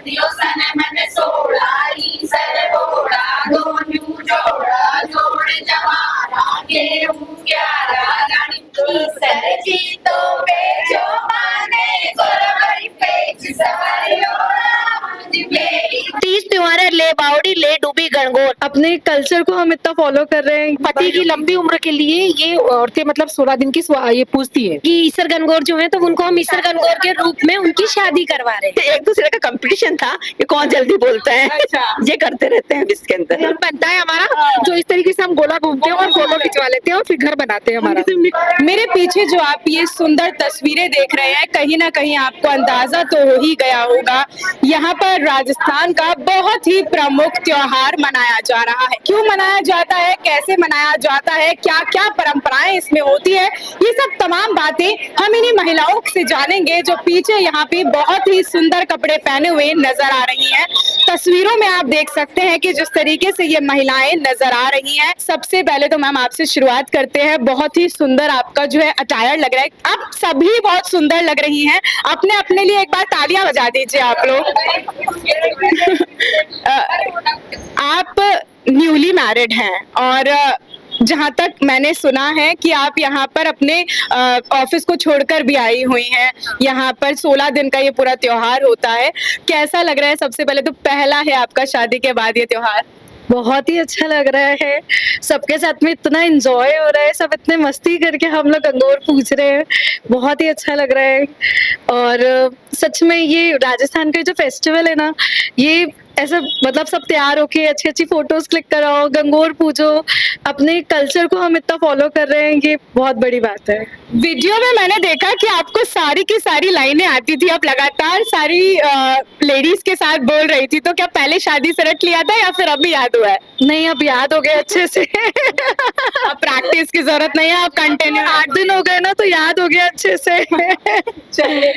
दियो सनम ने सोड़ाई सर बोड़ा दोनों जोड़ा जोड़ जवारा के प्यारा गाड़ी की सर जी तो बेचो माने गोरवरी पेच सवारियों तीज त्योहार है, ले बावड़ी ले डूबी गणगौर। अपने कल्चर को हम इतना फॉलो कर रहे हैं। पति की लंबी उम्र के लिए ये औरतें मतलब 16 दिन की ये पूछती है कि ईसर गणगौर जो है, तो उनको हम ईसर गणगौर के रूप में उनकी शादी करवा रहे हैं। एक दूसरे का कंपटीशन था कि कौन जल्दी बोलता है। अच्छा। ये करते रहते हैं इसके अंदर। हम बनता है हमारा जो इस तरीके से हम गोला घूमते हैं और फोटो खिंचवा लेते हैं और फिर घर बनाते हैं हमारा। मेरे पीछे जो आप ये सुंदर तस्वीरें देख रहे हैं, कहीं ना कहीं आपको अंदाजा तो हो ही गया होगा, यहाँ पर राजस्थान का बहुत ही प्रमुख त्योहार मनाया जा रहा है। क्यों मनाया जाता है, कैसे मनाया जाता है, क्या क्या परंपराएं इसमें होती है, ये सब तमाम बातें हम इन्हीं महिलाओं से जानेंगे जो पीछे यहाँ पे बहुत ही सुंदर कपड़े पहने हुए नजर आ रही हैं। तस्वीरों में आप देख सकते हैं कि जिस तरीके से ये महिलाएं नजर आ रही हैं। सबसे पहले तो मैम आपसे शुरुआत करते हैं। बहुत ही सुंदर आपका जो है अटायर लग रहा है, आप सभी बहुत सुंदर लग रही हैं। अपने अपने लिए एक बार तालियां बजा दीजिए आप लोग। आप न्यूली मैरिड हैं और जहाँ तक मैंने सुना है कि आप यहाँ पर अपने ऑफिस को छोड़कर भी आई हुई हैं। यहाँ पर 16 दिन का ये पूरा त्योहार होता है, कैसा लग रहा है? सबसे पहले तो पहला है आपका शादी के बाद ये त्योहार। बहुत ही अच्छा लग रहा है, सबके साथ में इतना एंजॉय हो रहा है, सब इतने मस्ती करके हम लोग गणगौर पूछ रहे हैं। बहुत ही अच्छा लग रहा है और सच में ये राजस्थान का जो फेस्टिवल है ना, ये ऐसा मतलब सब तैयार होके अच्छी अच्छी फोटोज क्लिक कराओ, गणगौर पूजो, अपने कल्चर को हम इतना फॉलो कर रहे हैं, ये बहुत बड़ी बात है। वीडियो में मैंने देखा कि आपको सारी की सारी लाइनें आती थी, आप लगातार सारी लेडीज के साथ बोल रही थी, तो क्या पहले शादी से रट लिया था या फिर अभी याद हुआ है? नहीं, अब याद हो गया अच्छे से। अब प्रैक्टिस की जरूरत नहीं है, आप कंटिन्यू। 8 दिन हो गए ना, तो याद हो गया अच्छे से। चलिए,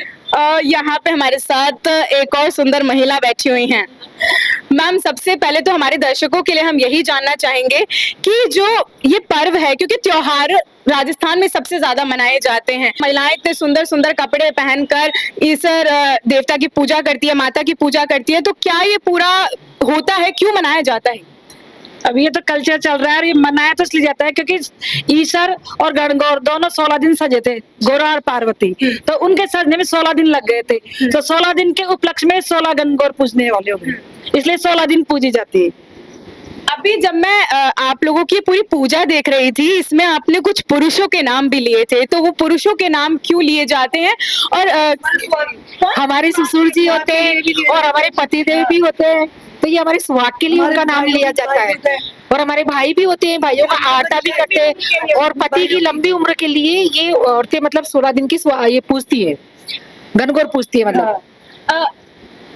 यहाँ पे हमारे साथ एक और सुंदर महिला बैठी हुई हैं। मैम, सबसे पहले तो हमारे दर्शकों के लिए हम यही जानना चाहेंगे कि जो ये पर्व है, क्योंकि त्योहार राजस्थान में सबसे ज्यादा मनाए जाते हैं, महिलाएं इतने सुंदर सुंदर कपड़े पहनकर ईश्वर देवता की पूजा करती है, माता की पूजा करती है, तो क्या ये पूरा होता है, क्यों मनाया जाता है? अभी ये तो कल्चर चल रहा है और ये मनाया तो इसलिए जाता है क्योंकि ईश्वर और गणगौर दोनों 16 दिन सजे थे, गौरा और पार्वती, तो उनके सजने में 16 दिन लग गए थे। तो 16 दिन के उपलक्ष्य में 16 गणगौर पूजने वाले हो गए, इसलिए 16 दिन पूजी जाती है। अभी जब मैं आप लोगों की पूरी पूजा देख रही थी, इसमें आपने कुछ पुरुषों के नाम भी लिए थे, तो वो पुरुषों के नाम क्यों लिए जाते हैं? और हमारे ससुर जी होते हैं और हमारे पति देव भी होते हैं, तो ये हमारे सुहाग के लिए उनका नाम लिया जाता है। और हमारे भाई भी होते हैं, भाइयों का आरता भी करते हैं। और पति की लंबी उम्र के लिए ये औरतें मतलब 16 दिन की ये पूछती है, गणगौर पूछती है मतलब।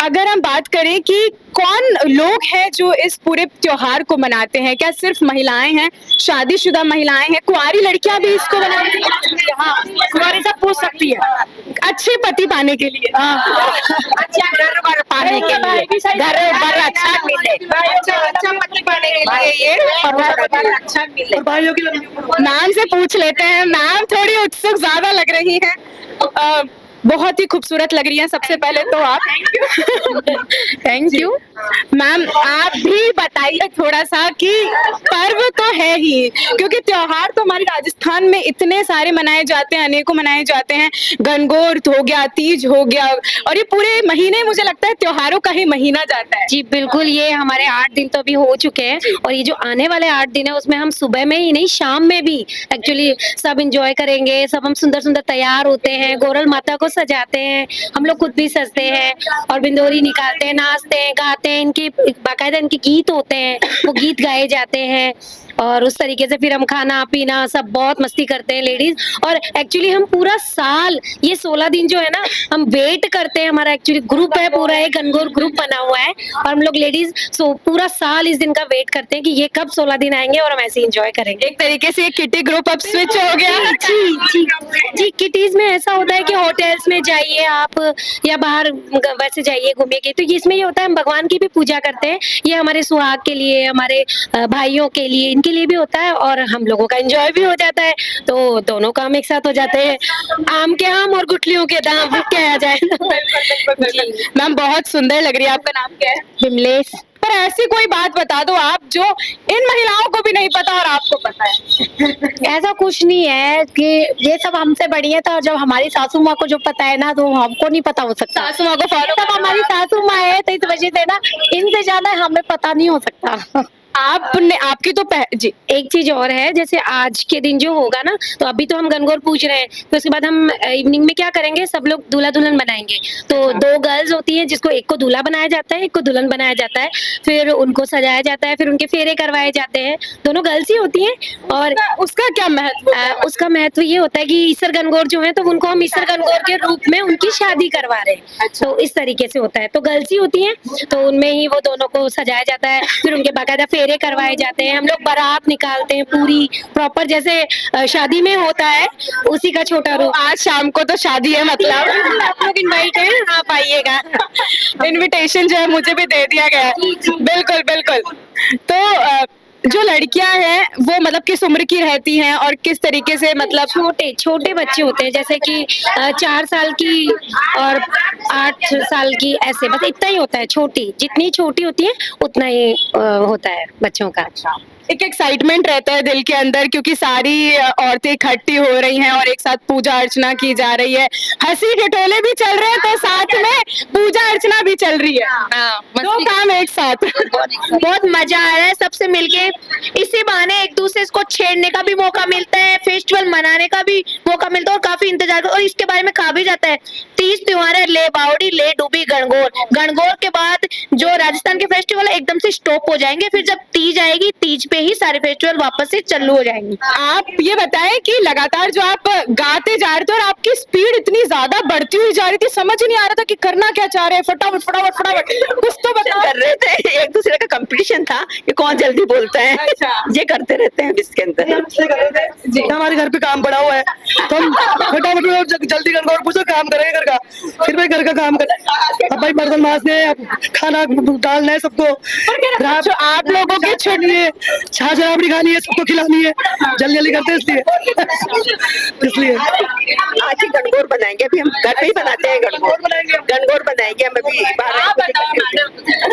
अगर हम बात करें कि कौन लोग हैं जो इस पूरे त्योहार को मनाते हैं, क्या सिर्फ महिलाएं हैं, शादीशुदा महिलाएं हैं, कुंवारी लड़कियां भी इसको मनाती हैं? हाँ, कुंवारी सब पूछ सकती है, अच्छे पति पाने के लिए। अच्छा घर बार पाने के लिए, घर बार अच्छा मिले, अच्छा पति पाने के लिए ये अच्छा मिले, भाइयों की मैम से पूछ लेते हैं। मैम थोड़ी उत्सुक ज्यादा लग रही हैं, बहुत ही खूबसूरत लग रही हैं। सबसे पहले तो आप थैंक यू मैम, आप भी बताइए थोड़ा सा कि पर्व तो है ही, क्योंकि त्योहार तो हमारे राजस्थान में इतने सारे मनाए जाते हैं, अनेकों मनाए जाते हैं। गणगौर हो गया, तीज हो गया, और ये पूरे महीने मुझे लगता है त्योहारों का ही महीना जाता है। जी बिल्कुल, ये हमारे 8 दिन तो अभी हो चुके हैं और ये जो आने वाले 8 दिन है उसमें हम सुबह में ही नहीं, शाम में भी एक्चुअली सब एंजॉय करेंगे। सब हम सुंदर सुंदर तैयार होते हैं, गोरल माता को सजाते हैं, हम लोग खुद भी सजते हैं और बिंदोरी निकालते हैं, नाचते हैं, गाते हैं। इनके बाकायदा इनके गीत होते हैं, वो गीत गाए जाते हैं और उस तरीके से फिर हम खाना पीना सब बहुत मस्ती करते हैं लेडीज। और एक्चुअली हम पूरा साल ये 16 दिन जो है ना, हम वेट करते हैं। हमारा एक्चुअली ग्रुप है, पूरा एक गणगौर ग्रुप बना हुआ है और हम लोग लेडीज पूरा साल इस दिन का वेट करते हैं कि ये कब 16 दिन आएंगे और हम ऐसे एंजॉय करेंगे। एक तरीके से किटी ग्रुप अब स्विच हो गया। जी जी जी, किटीज में ऐसा होता है कि होटल्स में जाइए आप या बाहर वैसे जाइए घूमिए के, तो इसमें ये होता है हम भगवान की भी पूजा करते हैं। ये हमारे सुहाग के लिए, हमारे भाइयों के लिए, इनके के लिए भी होता है और हम लोगों का एंजॉय भी हो जाता है, तो दोनों काम एक साथ हो जाते हैं। आम के आम और गुठलियों के दाम, क्या आ जाए। मैम बहुत सुंदर लग रही है। आपका नाम क्या है? विमलेश। पर ऐसी कोई बात बता दो आप जो इन महिलाओं को भी नहीं पता और आपको पता है। ऐसा कुछ नहीं है कि ये सब हमसे बड़ी है, तो जब हमारी सासू माँ को जो पता है ना, तो हमको नहीं पता हो सकता। सासू माँ को फॉलो तब हमारी सासू माँ है, तो इस वजह से ना इनसे ज्यादा हमें पता नहीं हो सकता। आपने आपकी तो जी एक चीज और है, जैसे आज के दिन जो होगा ना, तो अभी तो हम गणगौर पूज रहे हैं, तो उसके बाद हम इवनिंग में क्या करेंगे, सब लोग दूल्हा दुल्हन बनाएंगे। तो 2 गर्ल्स होती हैं, जिसको एक को दूल्हा बनाया जाता है, एक को दुल्हन बनाया जाता है, फिर उनको सजाया जाता है, फिर उनके फेरे करवाए जाते हैं। दोनों गर्ल्स ही होती हैं। और उसका क्या महत्व? उसका महत्व ये होता है कि ईसर गणगौर जो है, तो उनको हम ईसर गणगौर के रूप में उनकी शादी करवा रहे हैं। तो इस तरीके से होता है। तो गर्ल्स ही होती हैं, तो उनमें ही वो दोनों को सजाया जाता है, फिर उनके बाकायदा फेरे करवाए जाते हैं। हम लोग बारात निकालते हैं पूरी प्रॉपर, जैसे शादी में होता है उसी का छोटा रूप। आज शाम को तो शादी है, मतलब आप लोग इनवाइट हैं, आप आइएगा। इनविटेशन जो है मुझे भी दे दिया गया है। बिल्कुल बिल्कुल। तो जो लड़कियां हैं वो मतलब किस उम्र की रहती हैं और किस तरीके से, मतलब छोटे छोटे बच्चे होते हैं, जैसे कि 4 साल की और 8 साल की, ऐसे बस इतना ही होता है। छोटी जितनी छोटी होती है उतना ही होता है बच्चों का। एक एक्साइटमेंट रहता है दिल के अंदर, क्योंकि सारी औरतें इकट्ठी हो रही हैं और एक साथ पूजा अर्चना की जा रही है। हंसी ठिठोले भी चल रहे हैं, तो साथ में पूजा अर्चना भी चल रही है। दो काम एक साथ। बहुत मजा आ रहा है सबसे मिलके। इसी बहाने एक दूसरे को छेड़ने का भी मौका मिलता है, फेस्टिवल मनाने का भी मौका मिलता है और काफी इंतजार। और इसके बारे में कहा भी जाता है, 30 त्योहार है, ले बावड़ी ले डूबी गणगौर। गणगौर के बाद जो राजस्थान के फेस्टिवल है एकदम से स्टॉप हो जाएंगे, फिर जब तीज आएगी, तीज पे ही सारे फेस्टिवल वापस से चालू हो जाएंगे। आप ये बताएं कि लगातार जो आप गाते जा रहे थे और आपकी स्पीड इतनी ज्यादा बढ़ती हुई जा रही थी, समझ ही नहीं आ रहा था कि करना क्या चाह रहे हैं। फटाफट फटाफट फटाफट कुछ तो बताओ। कर रहे थे, एक दूसरे का कंपटीशन था कि कौन जल्दी बोलता है। अच्छा। ये करते रहते हैं इसके अंदर। जी। हमारे घर पे काम पड़ा हुआ है, तो हम फटाफट जल्दी गणगौर पूछो काम करेंगे घर का, फिर भाई घर का काम कर। अब भाई बर्तन मांजने, अब खाना डालना है सबको, जो आप लोगों की छुट्टी है, छाछ रबड़ी खानी है, सबको खिलानी है, जल्दी जल्दी करते हैं इसलिए आज ही गणगौर बनाएंगे। अभी हम घर पे ही बनाते हैं गणगौर बनाएंगे हम अभी।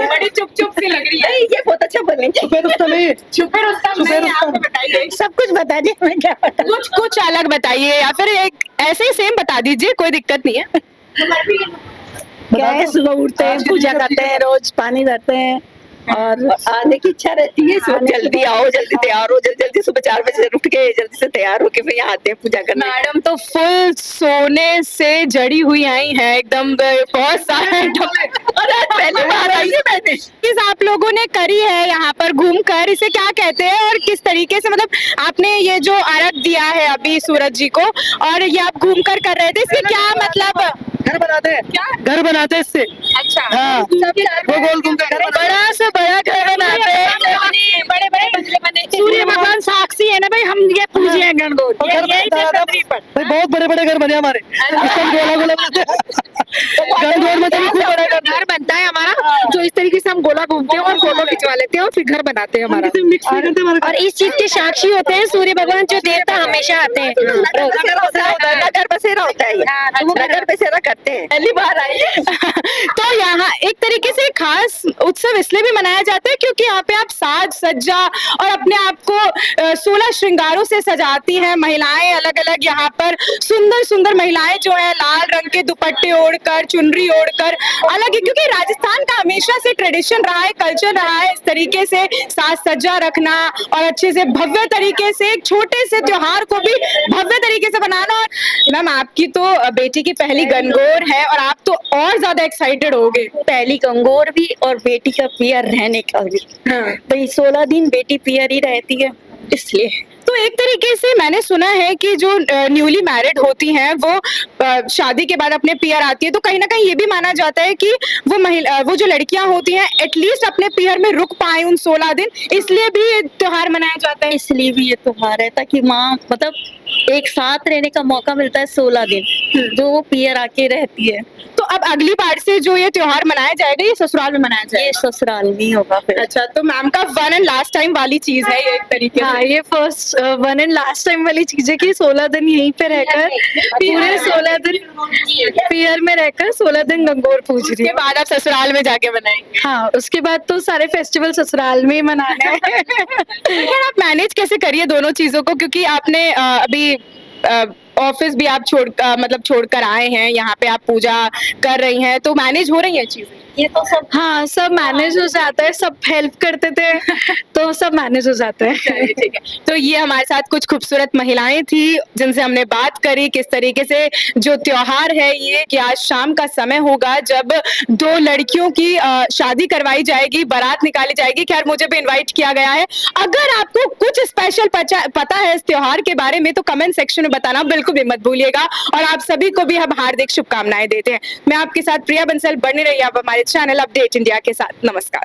बड़ी चुप चुप सी लग रही है। नहीं, ये बहुत अच्छा बनेंगे। छुपे रुस्तम नहीं, छुपे रुस्तम नहीं, आप बताइए। सब कुछ बता दिए, मैं क्या बता। कुछ कुछ अलग बताइए, या फिर एक ऐसे ही सेम बता दीजिए, कोई दिक्कत नहीं है। क्या है, सुबह उठते हैं, पूजा करते हैं, रोज पानी भरते हैं और आने की इच्छा रहती है। सुबह जल्दी आओ, जल्दी तैयार हो, जल्दी जल्दी सुबह 4 बजे उठ के जल्दी से तैयार होके फिर यहाँ आते हैं पूजा करने। मैडम तो फुल सोने से जड़ी हुई आई है एकदम, बहुत सारा पहली बार आई है मैंने। चीज आप लोगों ने करी है यहाँ पर घूम कर, इसे क्या कहते हैं और किस तरीके से, मतलब आपने ये जो अर्घ दिया है अभी सूरज जी को और ये आप घूम कर रहे थे, इसके क्या मतलब? घर बनाते हैं, क्या घर बनाते हैं इससे। अच्छा, हाँ, वो गोल घूम के बड़ा से बड़ा घर बनाते हैं, बड़े बड़े बंगले बने। सूर्य भगवान साक्षी है ना भाई, हम ये पूजे हैं गणगौर। भाई बहुत बड़े बड़े घर बने हमारे, गोला गोला गणगौर में खूब बड़ा घर बनता है हमारा, जो इस तरीके से हम गोला घूमते हैं और फोटो खिंचवा लेते हैं और फिर घर बनाते हैं हमारा। और इस चीज के साक्षी होते हैं सूर्य भगवान, जो देवता हमेशा आते हैं। नगर बसेरा होता है, नगर बसेरा करते हैं। पहली बार आई है। तो यहाँ एक तरीके से खास उत्सव इसलिए भी मनाया जाता है क्योंकि यहाँ पे आप साज सज्जा और अपने आप को 16 श्रृंगारों से सजाती हैं महिलाएं। अलग अलग यहाँ पर सुंदर सुंदर महिलाएं जो है लाल रंग के दुपट्टे ओढ़कर, चुनरी ओढ़कर, अलग ही, क्योंकि राजस्थान का हमेशा से ट्रेडिशन रहा है, कल्चर रहा है इस तरीके से साज सज्जा रखना और अच्छे से भव्य तरीके से एक छोटे से त्योहार को भी भव्य तरीके से बनाना। और मैम आपकी तो बेटी की पहली गणगौर है और आप तो और ज्यादा एक्साइटेड होगे। पहली गणगौर भी और बेटी का पियर रहने का भी। भाई 16 दिन बेटी पियर ही रहती है, इसलिए तो एक तरीके से मैंने सुना है कि जो न्यूली मैरिड होती हैं वो शादी के बाद अपने पीयर आती है, तो कहीं ना कहीं ये भी माना जाता है कि वो जो लड़कियां होती हैं एटलीस्ट अपने पीयर में रुक पाए उन 16 दिन, इसलिए भी ये त्योहार मनाया जाता है। इसलिए भी ये त्योहार है ताकि माँ मतलब एक साथ रहने का मौका मिलता है 16 दिन जो वो पियर आके रहती है। तो अब अगली बार से जो ये त्योहार मनाया जाएगा ये ससुराल में मनाया ये जाएगा? ससुराल में ही होगा फिर। अच्छा, तो मैम का वन एंड लास्ट टाइम वाली चीज है ये एक तरीके हाँ, से। ये first one and last time वाली चीज है कि 16 दिन यहीं पे रहकर पूरे 16 दिन पियर में रहकर 16 दिन गंगोर पूज रही उसके है। बाद आप ससुराल में जाके बनाएंगे। हाँ, उसके बाद तो सारे फेस्टिवल ससुराल में ही मनाना है। लेकिन आप मैनेज कैसे करिए दोनों चीजों को, क्योंकि आपने अभी ऑफिस भी आप छोड़कर आए हैं, यहाँ पे आप पूजा कर रही हैं, तो मैनेज हो रही है चीजें? ये तो सब हाँ, सब मैनेज हो जाता है, सब हेल्प करते थे तो सब मैनेज हो जाता है। चलिए, ठीक है। तो ये हमारे साथ कुछ खूबसूरत महिलाएं थी जिनसे हमने बात करी किस तरीके से जो त्योहार है ये, कि आज शाम का समय होगा जब 2 लड़कियों की शादी करवाई जाएगी, बारात निकाली जाएगी। खैर, मुझे भी इनवाइट किया गया है। अगर आपको कुछ स्पेशल पता है इस त्योहार के बारे में तो कमेंट सेक्शन में बताना बिल्कुल भी मत भूलिएगा, और आप सभी को भी हम हार्दिक शुभकामनाएं देते हैं। मैं आपके साथ प्रिया बंसल, बने रहिए आप हमारे चैनल अपडेट इंडिया के साथ। नमस्कार।